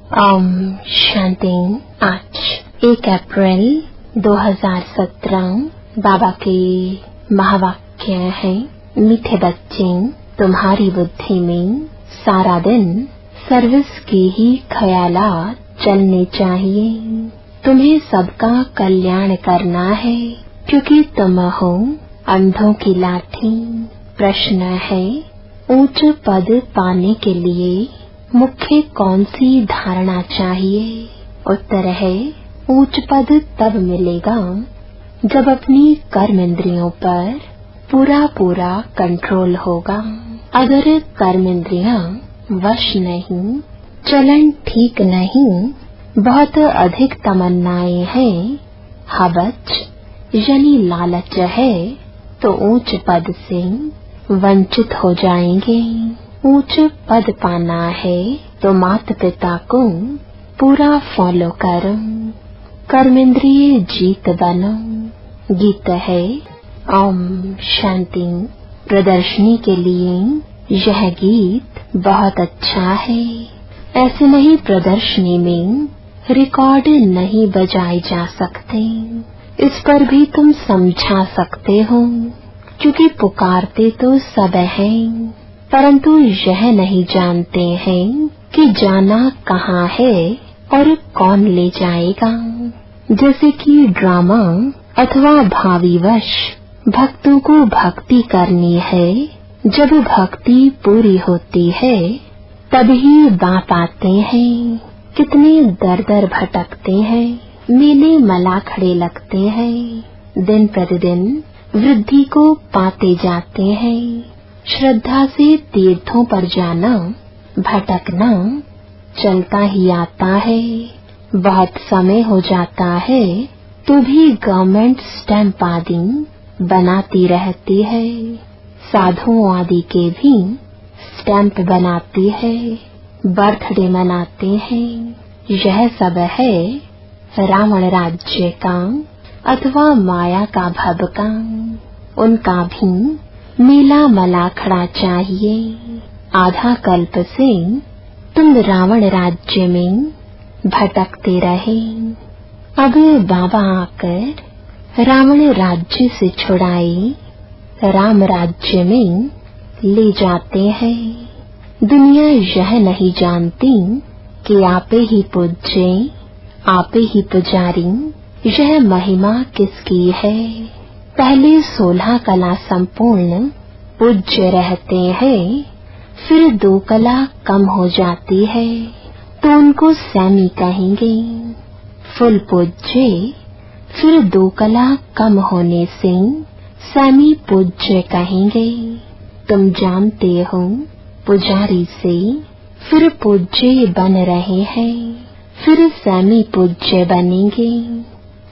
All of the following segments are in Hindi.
ओम शांति। आज 1 अप्रैल 2017 बाबा के महावाक्य है, मीठे बच्चे, तुम्हारी बुद्धि में सारा दिन सर्विस के ही ख्यालात चलने चाहिए। तुम्हें सबका कल्याण करना है, क्योंकि तुम हो अंधों की लाठी। प्रश्न है, ऊंच पद पाने के लिए मुख्य कौन सी धारणा चाहिए? उत्तर है, ऊंच पद तब मिलेगा जब अपनी कर्म इंद्रियों पर पूरा कंट्रोल होगा। अगर कर्म इंद्रियां वश नहीं, चलन ठीक नहीं, बहुत अधिक तमन्नाएं हैं, हवच यानी लालच है, तो ऊंच पद से वंचित हो जाएंगे। ऊंच पद पाना है तो माता पिता को पूरा फॉलो करो, कर्मेंद्रिय जीत बनो। गीत है ओम शांति। प्रदर्शनी के लिए यह गीत बहुत अच्छा है। ऐसे नहीं प्रदर्शनी में रिकॉर्ड नहीं बजाए जा सकते, इस पर भी तुम समझा सकते हो, क्योंकि पुकारते तो सब हैं, परंतु यह नहीं जानते हैं कि जाना कहाँ है और कौन ले जाएगा। जैसे कि ड्रामा अथवा भावीवश भक्तों को भक्ति करनी है, जब भक्ति पूरी होती है तभी बाप आते हैं। कितने दर दर भटकते हैं, मेले मला खड़े लगते हैं, दिन प्रतिदिन वृद्धि को पाते जाते हैं। श्रद्धा से तीर्थों पर जाना, भटकना चलता ही आता है। बहुत समय हो जाता है तो भी गवर्नमेंट स्टैंप आदि बनाती रहती है, साधुओं आदि के भी स्टैंप बनाती है, बर्थडे मनाते हैं। यह सब है रावण राज्य का अथवा माया का भबका। उनका भी मेला मला खड़ा चाहिए। आधा कल्प से तुम रावण राज्य में भटकते रहे, अब बाबा आकर रावण राज्य से छुड़ाए राम राज्य में ले जाते हैं। दुनिया यह नहीं जानती कि आपे ही पूज्य, आपे ही पुजारी, यह महिमा किसकी है। पहले 16 कला संपूर्ण पूज्य रहते हैं, फिर 2 कला कम हो जाती है तो उनको सैमी कहेंगे। फुल पूज्य, फिर 2 कला कम होने से सैमी पूज्य कहेंगे। तुम जानते हो पुजारी से फिर पूज्य बन रहे हैं, फिर सैमी पूज्य बनेंगे।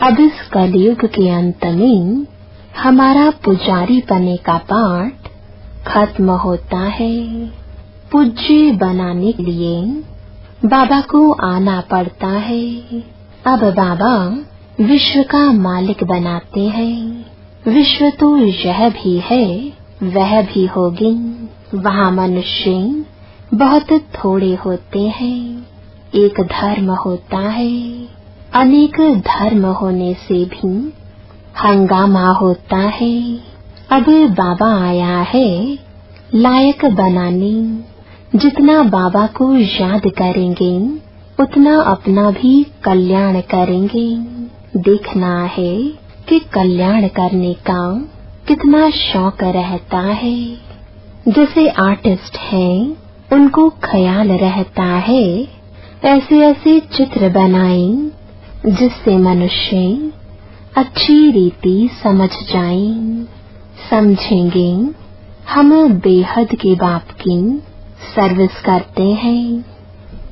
अब इस कलयुग के अंत में हमारा पुजारी बनने का पाठ खत्म होता है। पूज्य बनाने के लिए बाबा को आना पड़ता है। अब बाबा विश्व का मालिक बनाते हैं। विश्व तो यह भी है, वह भी होगी। वहाँ मनुष्य बहुत थोड़े होते हैं। एक धर्म होता है, अनेक धर्म होने से भी हंगामा होता है। अब बाबा आया है लायक बनाने। जितना बाबा को याद करेंगे उतना अपना भी कल्याण करेंगे। देखना है कि कल्याण करने का कितना शौक रहता है। जैसे आर्टिस्ट हैं, उनको ख्याल रहता है ऐसे ऐसे चित्र बनाएं जिससे मनुष्य अच्छी रीति समझ जाएं। समझेंगे हम बेहद के बाप की सर्विस करते हैं।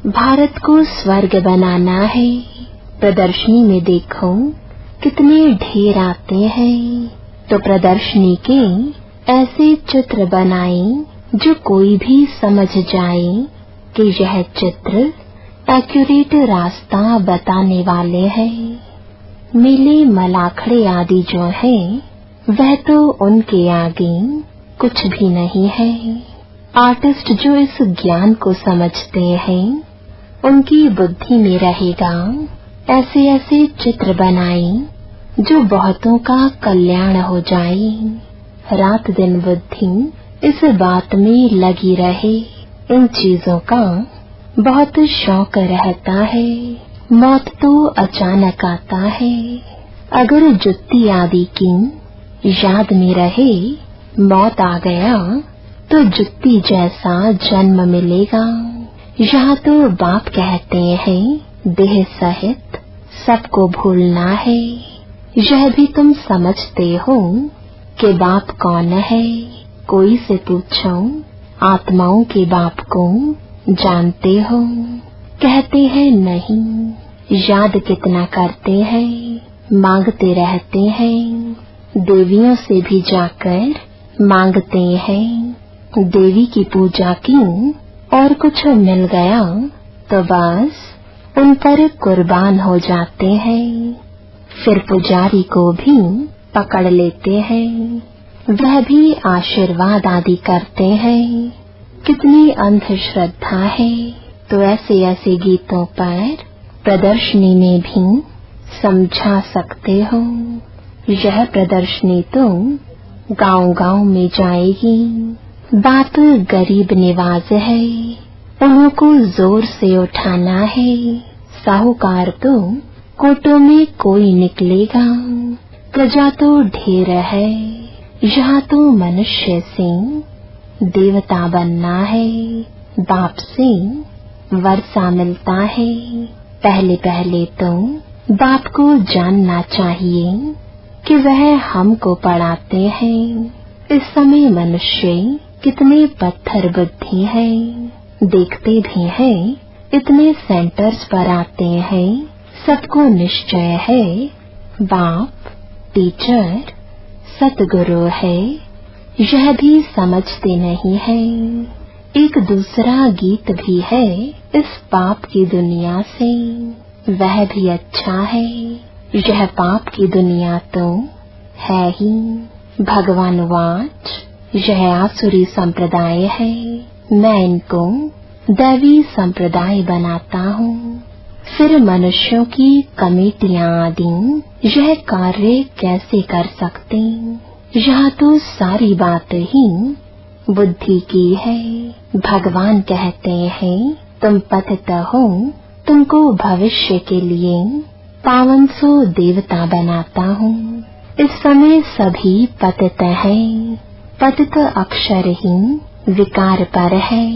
भारत को स्वर्ग बनाना है। प्रदर्शनी में देखो कितने ढेर आते हैं, तो प्रदर्शनी के ऐसे चित्र बनाएं जो कोई भी समझ जाए कि यह चित्र एक्यूरेट रास्ता बताने वाले हैं। मेले मलाखड़े आदि जो है वह तो उनके आगे कुछ भी नहीं है। आर्टिस्ट जो इस ज्ञान को समझते हैं उनकी बुद्धि में रहेगा। ऐसे ऐसे चित्र बनाए जो बहुतों का कल्याण हो जाए। रात दिन बुद्धि इस बात में लगी रहे। इन चीजों का बहुत शौक रहता है। मौत तो अचानक आता है। अगर जुत्ती आदि की याद में रहे मौत आ गया तो जुत्ती जैसा जन्म मिलेगा। यहाँ तो बाप कहते हैं देह सहित सबको भूलना है। यह भी तुम समझते हो कि बाप कौन है। कोई से पूछो आत्माओं के बाप को जानते हो? कहते हैं नहीं। याद कितना करते हैं, मांगते रहते हैं। देवियों से भी जाकर मांगते हैं। देवी की पूजा की और कुछ मिल गया तो बस उन पर कुर्बान हो जाते हैं। फिर पुजारी को भी पकड़ लेते हैं। वह भी आशीर्वाद आदि करते हैं। कितनी अंधश्रद्धा है। तो ऐसे ऐसे गीतों पर प्रदर्शनी में भी समझा सकते हो। यह प्रदर्शनी तो गांव-गांव में जाएगी। बाप गरीब निवाज है, उन्हों को जोर से उठाना है। साहूकार तो कोटों में कोई निकलेगा। प्रजा तो ढेर है। यहाँ तो मनुष्य से देवता बनना है। बाप से वर्षा मिलता है। पहले पहले तो बाप को जानना चाहिए कि वह हमको पढ़ाते हैं। इस समय मनुष्य कितने पत्थर बुद्धि है। देखते भी हैं इतने सेंटर्स पर आते हैं। सबको निश्चय है बाप टीचर सतगुरु है। यह भी समझते नहीं है। एक दूसरा गीत भी है इस पाप की दुनिया से, वह भी अच्छा है। यह पाप की दुनिया तो है ही। भगवान वाच यह आसुरी संप्रदाय है। मैं इनको दैवी संप्रदाय बनाता हूँ। फिर मनुष्यों की कमेटियां आदि यह कार्य कैसे कर सकते? यह तो सारी बात ही बुद्धि की है। भगवान कहते हैं तुम पतित हो, तुमको भविष्य के लिए पावन सो देवता बनाता हूँ। इस समय सभी पतित हैं। पतित अक्षरहीन विकार पर है।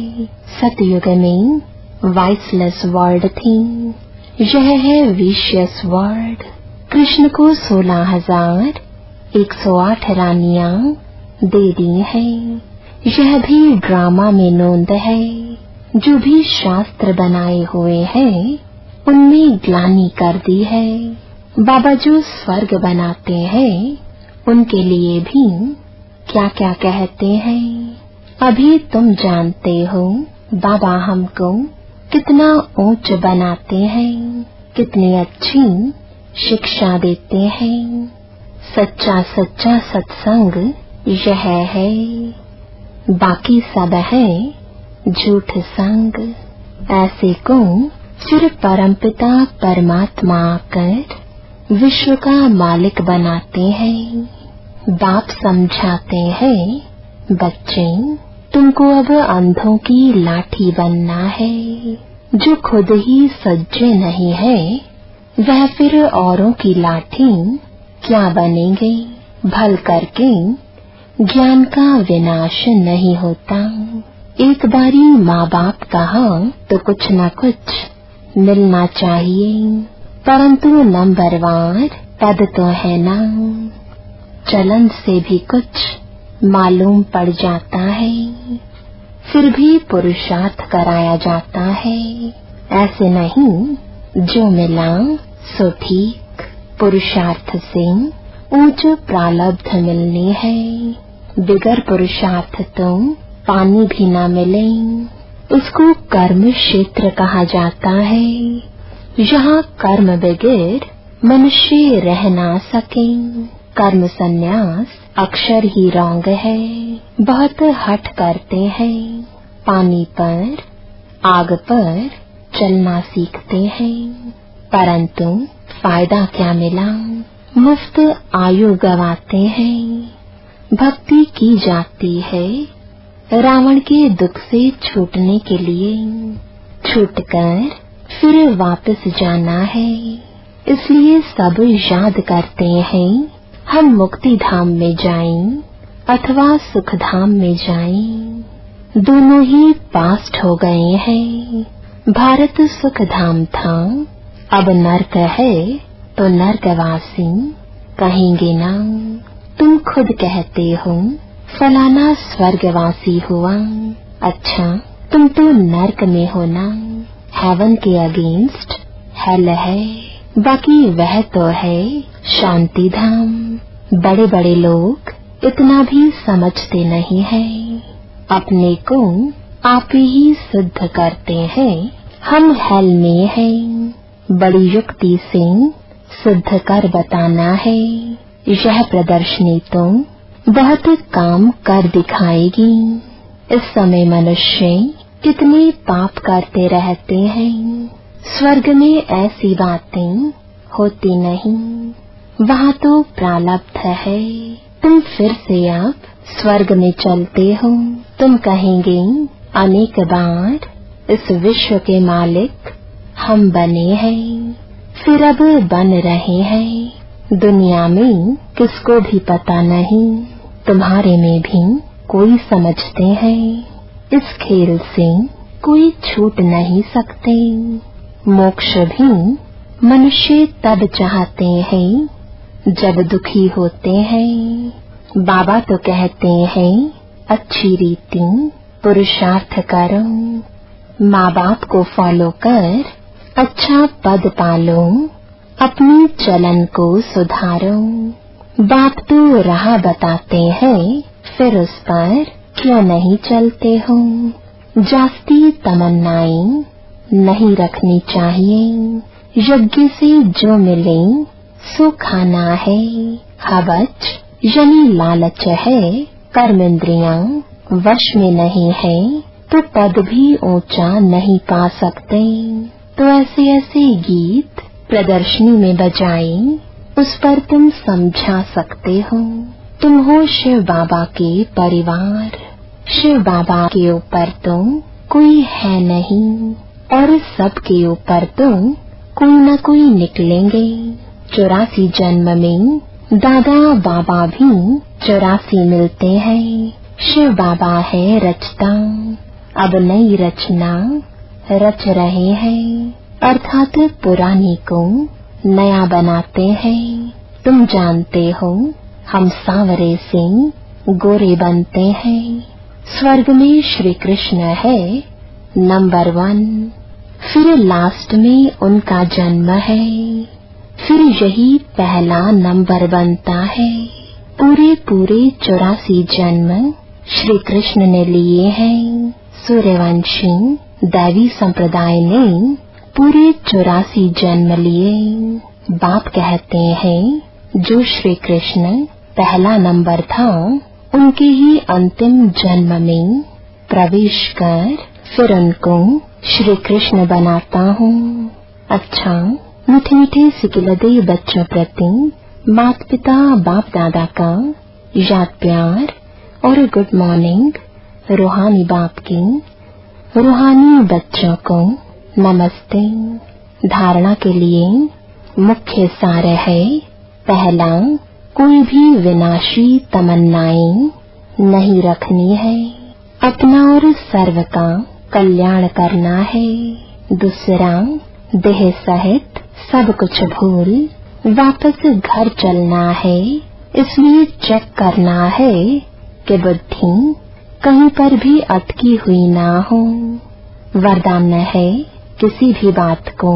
सतयुग में वाइसलेस वर्ल्ड थी, यह है विशियस वर्ल्ड। कृष्ण को 16,108 रानियां दे दी हैं। यह भी ड्रामा में नोंद है। जो भी शास्त्र बनाए हुए हैं उनमें ग्लानि कर दी है। बाबा जो स्वर्ग बनाते हैं उनके लिए भी क्या क्या कहते हैं अभी तुम जानते हो। बाबा हमको कितना ऊंच बनाते हैं, कितनी अच्छी शिक्षा देते हैं। सच्चा सच्चा सत्संग यह है, बाकी सब है झूठ संग। ऐसे को फिर परमपिता परमात्मा आकर विश्व का मालिक बनाते हैं। बाप समझाते हैं बच्चे तुमको अब अंधों की लाठी बनना है। जो खुद ही सज्जे नहीं है वह फिर औरों की लाठी क्या बनेंगे। भल करके ज्ञान का विनाश नहीं होता। एक बारी माँ बाप कहा तो कुछ न कुछ मिलना चाहिए, परंतु नंबरवार पद तो है ना। चलन से भी कुछ मालूम पड़ जाता है, फिर भी पुरुषार्थ कराया जाता है। ऐसे नहीं जो मिला सो ठीक। पुरुषार्थ से ऊंच प्रारब्ध मिलनी है। बिगर पुरुषार्थ तो पानी भी न मिले। इसको कर्म क्षेत्र कहा जाता है। यहाँ कर्म बगैर मनुष्य रह ना सके। कर्म संन्यास अक्षर ही रॉन्ग है। बहुत हठ करते हैं। पानी पर आग पर चलना सीखते हैं, परंतु फायदा क्या मिला, मुफ्त आयु गवाते हैं। भक्ति की जाती है रावण के दुख से छूटने के लिए, छूटकर फिर वापस जाना है। इसलिए सब याद करते हैं हम मुक्ति धाम में जाएं अथवा सुख धाम में जाएं, दोनों ही पास्ट हो गए हैं। भारत सुख धाम था, अब नरक है तो नरकवासी कहेंगे ना। तुम खुद कहते हो फलाना स्वर्गवासी हुआ, अच्छा तुम तो नरक में हो ना। हेवन के अगेंस्ट हेल है, बाकी वह तो है शांति धाम। बड़े बड़े लोग इतना भी समझते नहीं है, अपने को आप ही सिद्ध करते हैं हम हेल में हैं। बड़ी युक्ति से सिद्ध कर बताना है, यह प्रदर्शनी तो बहुत काम कर दिखाएगी। इस समय मनुष्य कितने पाप करते रहते हैं, स्वर्ग में ऐसी बातें होती नहीं, वहाँ तो प्रारब्ध है। तुम फिर से आप स्वर्ग में चलते हो, तुम कहेंगे अनेक बार इस विश्व के मालिक हम बने हैं, फिर अब बन रहे हैं। दुनिया में किसको भी पता नहीं, तुम्हारे में भी कोई समझते हैं, इस खेल से कोई छूट नहीं सकते। मोक्ष भी मनुष्य तब चाहते हैं जब दुखी होते हैं। बाबा तो कहते हैं अच्छी रीति पुरुषार्थ करो, माँ बाप को फॉलो कर अच्छा पद पालो, अपनी चलन को सुधारो। बाप तो राह बताते हैं, फिर उस पर क्यों नहीं चलते हो। जास्ती तमन्नाएं नहीं रखनी चाहिए, यज्ञ से जो मिले सो खाना है। हवच यानी लालच है, कर्मेंद्रियां वश में नहीं है, तो पद भी ऊंचा नहीं पा सकते। तो ऐसे ऐसे गीत प्रदर्शनी में बजाए, उस पर तुम समझा सकते हो। तुम हो शिव बाबा के परिवार, शिव बाबा के ऊपर तो कोई है नहीं, और सबके ऊपर तो कोई न कोई निकलेंगे। 84 जन्म में दादा बाबा भी 84 मिलते हैं। शिव बाबा है रचता, अब नई रचना रच रहे हैं, अर्थात पुरानी को नया बनाते हैं। तुम जानते हो हम सांवरे से गोरे बनते हैं। स्वर्ग में श्री कृष्ण है नंबर 1, फिर लास्ट में उनका जन्म है, फिर यही पहला नंबर बनता है। पूरे 84 जन्म श्री कृष्ण ने लिए हैं। सूर्यवंशी दैवी संप्रदाय ने पूरे 84 जन्म लिए। बाप कहते हैं जो श्री कृष्ण पहला नंबर था, उनके ही अंतिम जन्म में प्रवेश कर फिर उनको श्री कृष्ण बनाता हूँ। अच्छा, मीठे मीठे सिकिलदे बच्चों प्रति माता पिता बाप दादा का याद प्यार और गुड मॉर्निंग। रूहानी बाप की रूहानी बच्चों को नमस्ते। धारणा के लिए मुख्य सार है, पहला, कोई भी विनाशी तमन्नाएं नहीं रखनी है, अपना और सर्व का कल्याण करना है। दूसरा, देह सहित सब कुछ भूल वापस घर चलना है, इसलिए चेक करना है कि बुद्धि कहीं पर भी अटकी हुई ना हो। वरदान है किसी भी बात को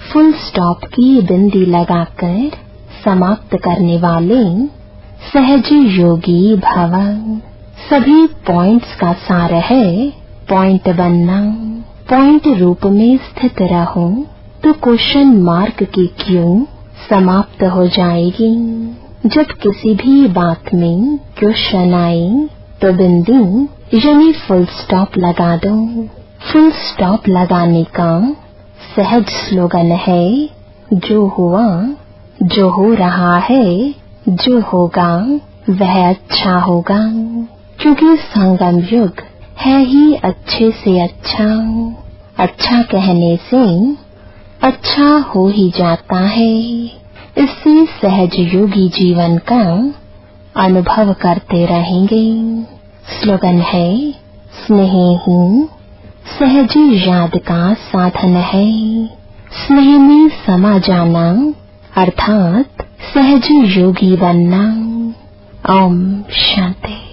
फुल स्टॉप की बिंदी लगाकर समाप्त करने वाले सहज योगी भव। सभी पॉइंट्स का सार है पॉइंट बनना। पॉइंट रूप में स्थित रहो तो क्वेश्चन मार्क की क्यों समाप्त हो जाएगी। जब किसी भी बात में क्वेश्चन आए तो बिंदी यानी फुल स्टॉप लगा दो। फुल स्टॉप लगाने का सहज स्लोगन है, जो हुआ, जो हो रहा है, जो होगा वह अच्छा होगा, क्योंकि संगम युग है ही अच्छे से अच्छा। अच्छा कहने से अच्छा हो ही जाता है। इससे सहज योगी जीवन का अनुभव करते रहेंगे। स्लोगन है, स्नेह ही सहजी याद का साधन है। स्नेह में समा जाना अर्थात सहजी योगी बनना। ओम शांति।